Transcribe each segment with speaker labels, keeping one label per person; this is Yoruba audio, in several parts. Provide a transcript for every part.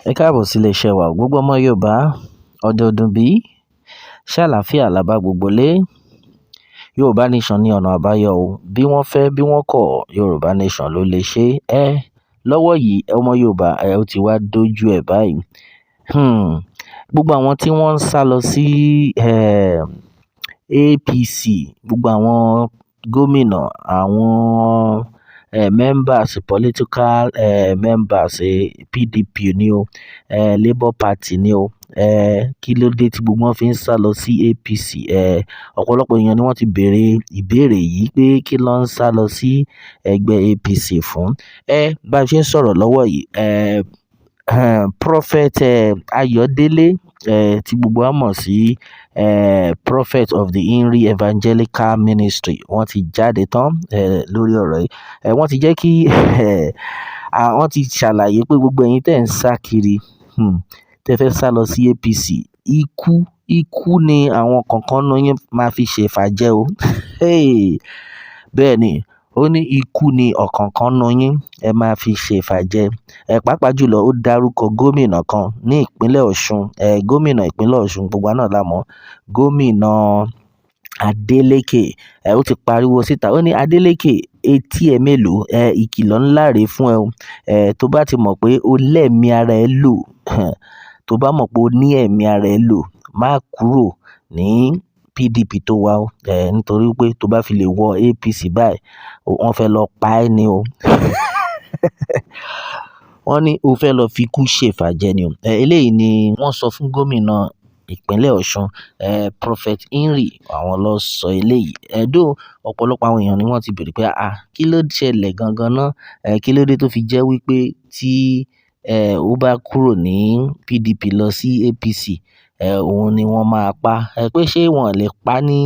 Speaker 1: Ẹ káàbọ̀ sí ilé-iṣẹ́ wa o. Gbogbo ọmọ Yorùbá, ọdẹ ọdún bí? Ṣé àlàáfíà la bá gbogbo lé? Yorùbá Nation ní ọ̀nà àbáyọ o. Bí wọ́n fẹ́, bí wọ́n kọ̀, Yorùbá Nation ló lè ṣe. Lọ́wọ́ yìí, ọmọ Yorùbá, ó ti wá dójú ẹ̀ báyìí. Gbogbo àwọn tí wọ́n ń sá lọ sí APC, gbogbo àwọn gómìnà, àwọn members, political members PDP ni o, Labour Party ni o, kí ló dé tí gbogbo wọn fi ń sá lọ sí APC? Ọ̀pọ̀lọpọ̀ èèyàn ni wọ́n ti béèrè ìbéèrè yìí pé kí ló ń sá lọ sí ẹgbẹ́ APC fún. Bá a ṣe ń sọ̀rọ̀ lọ́wọ́ yìí, Prophet Ayọ̀délé, tí gbogbo wa mọ̀ sí Prophet of the Inri Evangelical Ministry, wọ́n ti jáde tán lórí ọ̀rọ̀ yìí. Wọ́n ti jẹ́ kí wọ́n ti ṣàlàyé pé gbogbo ẹ̀yin tẹ́ ń sá kiri, tẹ́ fẹ́ sá lọ sí APC, ikú ni àwọn kankan nínú yín máa fi ṣe ìfàjẹ́ o. Bẹ́ẹ̀ ni, ó ní ikú ni ọ̀kọ̀ọ̀kan nínú yín ẹ máa fi ṣe ìfàjẹ́. Pàápàá jùlọ ó dárúkọ gómìnà kan ní ìpínlẹ̀ Ọ̀ṣun, gómìnà ìpínlẹ̀ Ọ̀ṣun, gbogbo wa náà la mọ̀, gómìnà Adeleke. Ó ti pariwo síta, ó ní Adeleke, etí ẹ mélòó? Ìkìlọ̀ ńlá rèé fún ẹ o. Tó bá ti mọ̀ pé o lẹ́mi ara ẹ lò, tó bá mọ̀ pé o ní ẹ̀mí ara ẹ lò, má kúrò ní PDP tó wà o. Nítorí pé tó bá fi lè wọ APC báyìí, wọ́n fẹ́ lọ pa ẹ́ ni o. Wọ́n ní o fẹ́ lọ fi ikú ṣe ìfàjẹ́ ni o. Eléyìí ni wọ́n sọ fún gómìnà ìpínlẹ̀ Ọ̀ṣun, Prophet Inri, àwọn ló sọ eléyìí. Though ọ̀pọ̀lọpọ̀ àwọn èèyàn ni wọ́n ti béèrè pé, kí ló ṣẹlẹ̀ gangan ná? Kí ló dé tó fi jẹ́ wípé tí ó bá kúrò ní PDP lọ sí APC, òun ni wọ́n máa pa. Pé ṣé wọ́n lè pa ní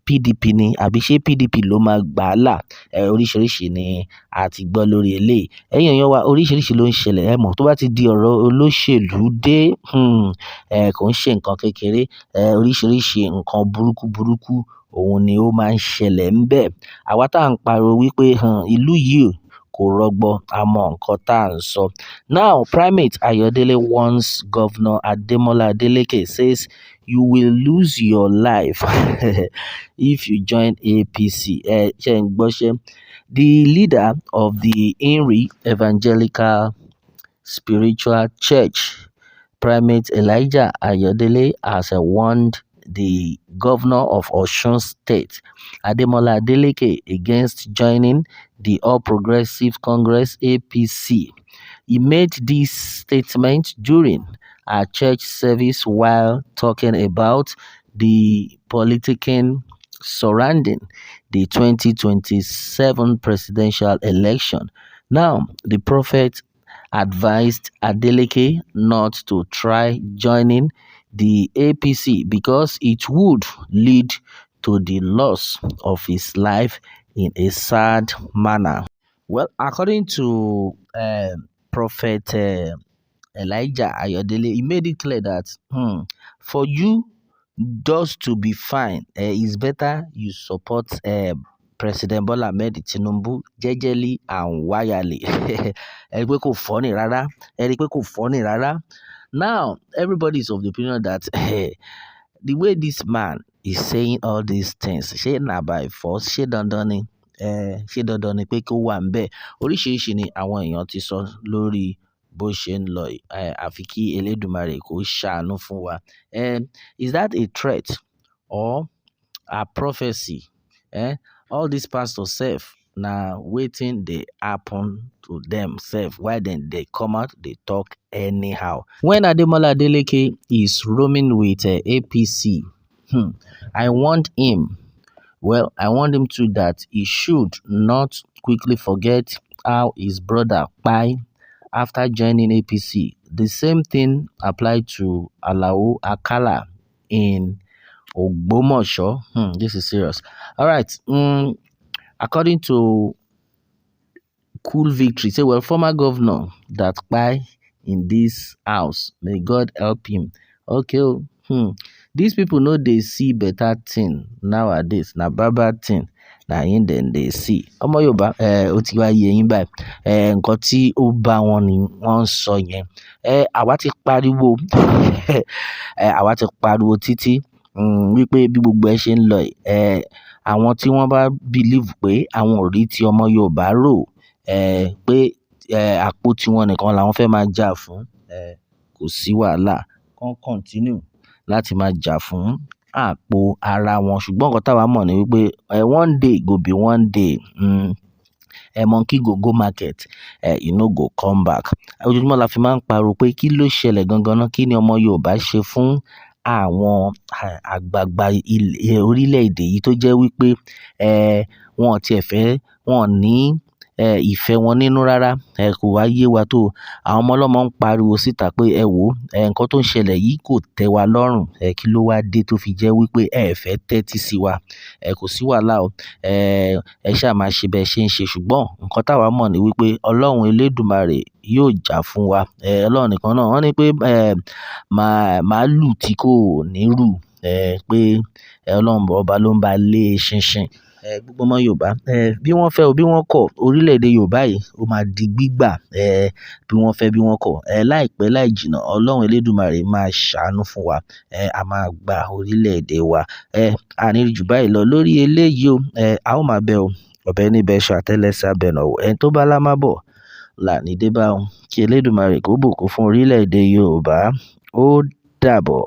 Speaker 1: PDP ni, àbí ṣé PDP ló máa gbà á là? Oríṣiríṣi ni a ti gbọ́ lórí eléyìí. Ẹ̀yin èèyàn wa, oríṣiríṣi ló ń ṣẹlẹ̀. Ẹ mọ̀ tó bá ti di ọ̀rọ̀ olóṣèlú dé, kò ń ṣe nǹkan kékeré. Oríṣiríṣi nǹkan burúkú òun ni ó máa ń ṣẹlẹ̀ ńbẹ̀. Àwa tá à ń pariwo wípé ìlú yìí kò rọgbọ, a mọ nǹkan tá à ń sọ. Now, Primate Ayọ̀délé warns Governor Ademola Adeleke, says you will lose your life if you join APC. Ṣé ń gbọ́ ṣé? The leader of the Inri Evangelical Spiritual Church, Primate Elijah Ayodele, has warned the governor of Osun State, Ademola Adeleke, against joining the All Progressive Congress (APC). He made this statement during a church service while talking about the politicking surrounding the 2027 presidential election. Now, the prophet advised Adeleke not to try joining the APC because it would lead to the loss of his life in a sad manner. Well, according to Prophet Elijah Ayodele, he made it clear that for you just to be fine, it's better you support President Bola Ahmed Tinubu jejely and wirely. Ẹ rí pé kò funny rárá. Now, everybody is of the opinion that the way this man is saying all these things, ṣé na by force, ṣé dandan ni? Ṣé dandan ni pé kó wà ńbẹ̀? Oríṣiríṣi ni àwọn èèyàn ti sọ lórí bó ṣe ń lọ yìí. Àfi kí Elédùmarè kó ṣàánú fún wa. Is that a threat or a prophecy? All these pastors sef, na wetin dey happen to them sef, why dem dey come out dey talk anyhow. When Ademola Adeleke is roaming with APC, I warned him too that he should not quickly forget how his brother Pai after joining APC. The same thing applied to Alao Akala in Ogbomoso. This is serious. All right. According to Cool Victory, say, well, former governor that Pai in this house, may God help him. Okay. These people know they see better thing nowadays. Na bad thing. na him dem dey see. Ọmọ Yorùbá, ó ti wá yé yín báyìí. Nǹkan tí ó bá wọn ni wọ́n ń sọ yẹn. Àwa ti pariwo, àwa ti pariwo títí, wípé bí gbogbo ẹ ṣe ń lọ yìí, àwọn tí wọ́n bá believe pé àwọn ò rí ti ọmọ Yorùbá rò, pé, àpò tiwọn nìkan làwọn fẹ́ máa jà fún, kò sí wàhálà. Kọ́n continue láti máa jà fún àpò ara wọn. Ṣùgbọ́n nǹkan táwa mọ̀ ni wípé, one day go be one day. Monkey go market, e no go come back. Ojoojúmọ́ la fi máa ń pariwo pé kí ló ṣẹlẹ̀ gangan náà? Kí ni ọmọ Yorùbá ṣe fún àwọn àgbààgbà orílẹ̀-èdè yìí tó jẹ́ wípé, wọn ò tí ẹ fẹ́, wọn ò ní, ìfẹ́ wọn nínú rárá. Kò wá yé wa tó. Àwọn ọmọ ọlọ́mọ ń pariwo síta pé ẹ wò, nǹkan tó ń ṣẹlẹ̀ yìí kò tẹ́ wa lọ́rùn. Kí ló wá dé tó fi jẹ́ wípé ẹ fẹ́ tẹ́tí sí wa? Kò sí wàhálà o. Ẹ ṣáà máa ṣe bẹ́ẹ̀ ṣe ń ṣe. Ṣùgbọ́n nǹkan táwa mọ̀ ni wípé Ọlọ́run Elédùmarè yóò jà fún wa. Ọlọ́run nìkan náà. Wọ́n ní pé, màálù tí kò ní rù, pé Ọlọ́run ọba ló ń bá lé ṣinṣin. Gbogbo ọmọ Yorùbá, bí wọ́n fẹ́ o bí wọ́n kọ̀, orílẹ̀-èdè Yorùbá yìí ó máa di gbígbà, bí wọ́n fẹ́ bí wọ́n kọ̀. Láìpẹ́ láì jìnnà Ọlọ́run Elédùmarè máa ṣàánú fún wa. A máa gba orílẹ̀-èdè wa. A ní jù báyìí lọ lórí eléyìí o. A ó máa bẹ o. Ọ̀bẹ ní ibẹṣu àtẹ́lẹsẹ̀ abẹnà wò. Ẹni tó bá lámábọ̀ là ní dé bá òun. Kí Elédùmarè kó bùkún fún orílẹ̀-èdè Yorùbá. Ó dàbọ̀.